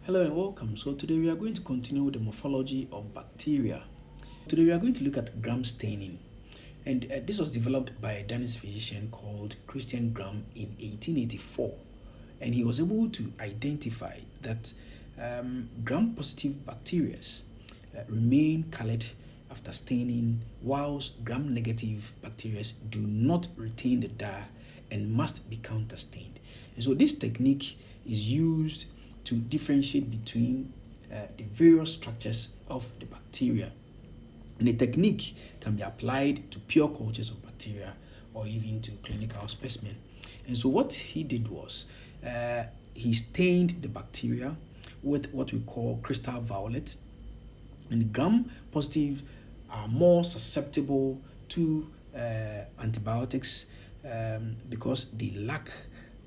Hello and welcome. So today we are going to continue with the morphology of bacteria. Today we are going to look at Gram staining. And this was developed by a Danish physician called Christian Gram in 1884. And he was able to identify that gram-positive bacteria remain colored after staining, whilst gram-negative bacteria do not retain the dye and must be counterstained. And so this technique is used to differentiate between the various structures of the bacteria. And the technique can be applied to pure cultures of bacteria or even to clinical specimen. And so what he did was he stained the bacteria with what we call crystal violet. And gram-positive are more susceptible to antibiotics because they lack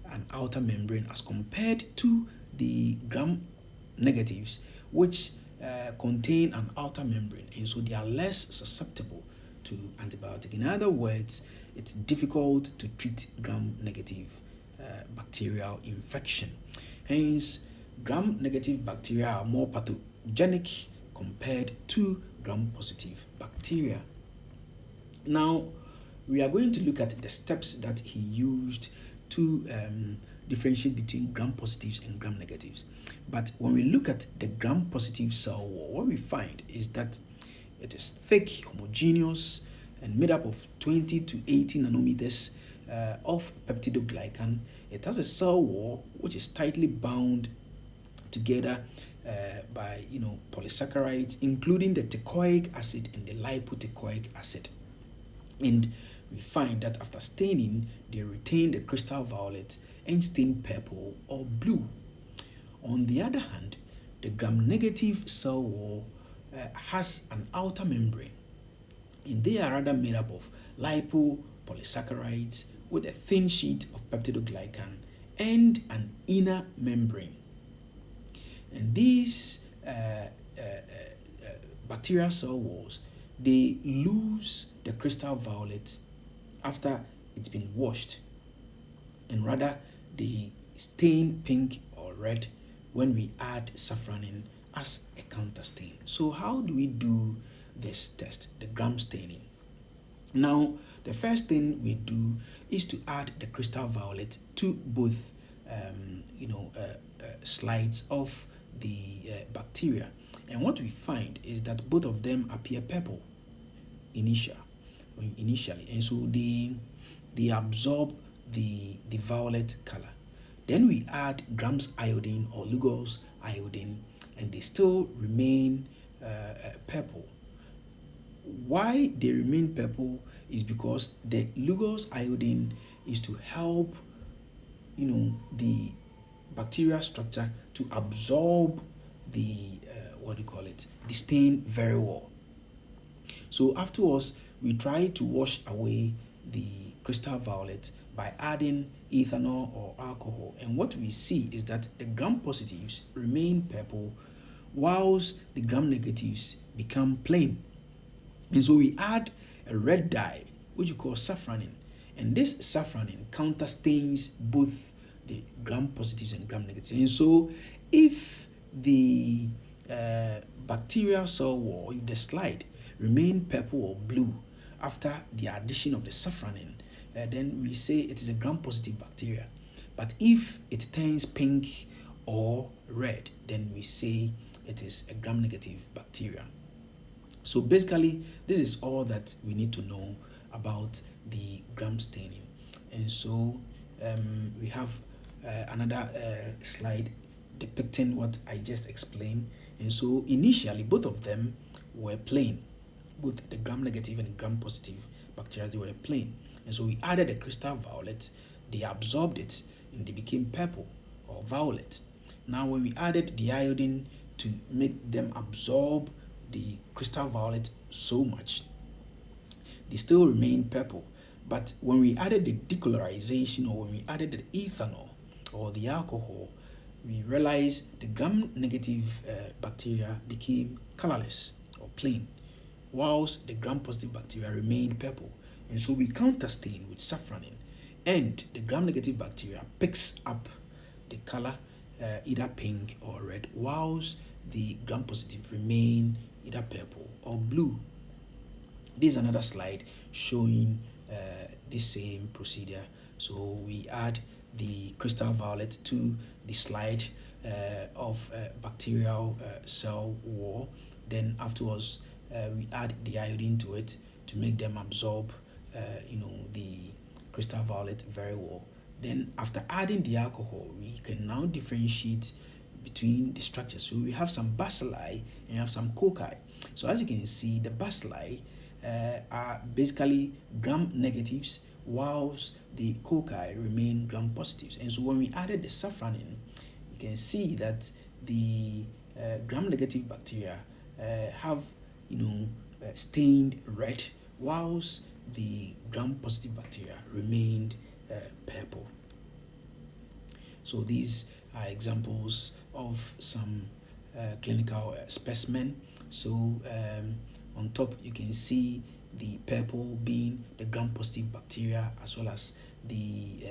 an outer membrane as compared to the gram-negatives, which contain an outer membrane, and so they are less susceptible to antibiotic. In other words, it's difficult to treat gram-negative bacterial infection. Hence, gram-negative bacteria are more pathogenic compared to gram-positive bacteria. Now, we are going to look at the steps that he used to differentiate between gram-positives and gram-negatives. But when we look at the gram-positive cell wall, what we find is that it is thick, homogeneous, and made up of 20 to 80 nanometers of peptidoglycan. It has a cell wall which is tightly bound together by polysaccharides, including the teichoic acid and the lipoteichoic acid. And we find that after staining, they retain the crystal violet and stain purple or blue. On the other hand, the gram-negative cell wall has an outer membrane, and they are rather made up of lipopolysaccharides with a thin sheet of peptidoglycan and an inner membrane. And these bacterial cell walls, they lose the crystal violet after it's been washed, and rather they stain pink or red when we add safranin as a counter stain. So how do we do this test, the gram staining? Now, the first thing we do is to add the crystal violet to both slides of the bacteria. And what we find is that both of them appear purple initially, and so they absorb the violet color. Then we add grams iodine or Lugol's iodine, and they still remain purple. Why they remain purple is because the Lugol's iodine is to help the bacterial structure to absorb the the stain very well. So afterwards, we try to wash away the crystal violet by adding ethanol or alcohol. And what we see is that the gram-positives remain purple, whilst the gram-negatives become plain. And so we add a red dye, which we call safranin. And this safranin counterstains both the gram-positives and gram-negatives. And so if the bacterial cell wall, if the slide remain purple or blue after the addition of the safranin, then we say it is a gram-positive bacteria. But if it turns pink or red, then we say it is a gram-negative bacteria. So basically, this is all that we need to know about the gram staining. And so we have another slide depicting what I just explained. And so initially, both of them were plain. Both the gram-negative and gram-positive bacteria, they were plain. And so we added the crystal violet, they absorbed it, and they became purple or violet. Now when we added the iodine to make them absorb the crystal violet so much, they still remain purple. But when we added the decolorization, or when we added the ethanol or the alcohol, we realized the gram-negative bacteria became colorless or plain, whilst the gram-positive bacteria remained purple. And so we counterstain with safranin, and the gram-negative bacteria picks up the color either pink or red, whilst the gram-positive remain either purple or blue. This is another slide showing the same procedure. So we add the crystal violet to the slide of bacterial cell wall. Then afterwards, we add the iodine to it to make them absorb, the crystal violet very well. Then after adding the alcohol, we can now differentiate between the structures. So we have some bacilli and you have some cocci. So as you can see, the bacilli are basically gram negatives, whilst the cocci remain gram positives. And so when we added the safranin, you can see that the gram negative bacteria have stained red, whilst the gram positive bacteria remained purple. So these are examples of some clinical specimen. So on top you can see the purple being the gram positive bacteria, as well as the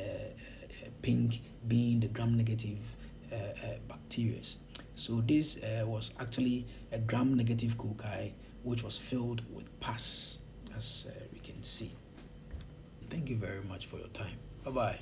pink being the gram negative bacteria. So this was actually a gram negative cocci which was filled with pus, as we can see. Thank you very much for your time. Bye bye.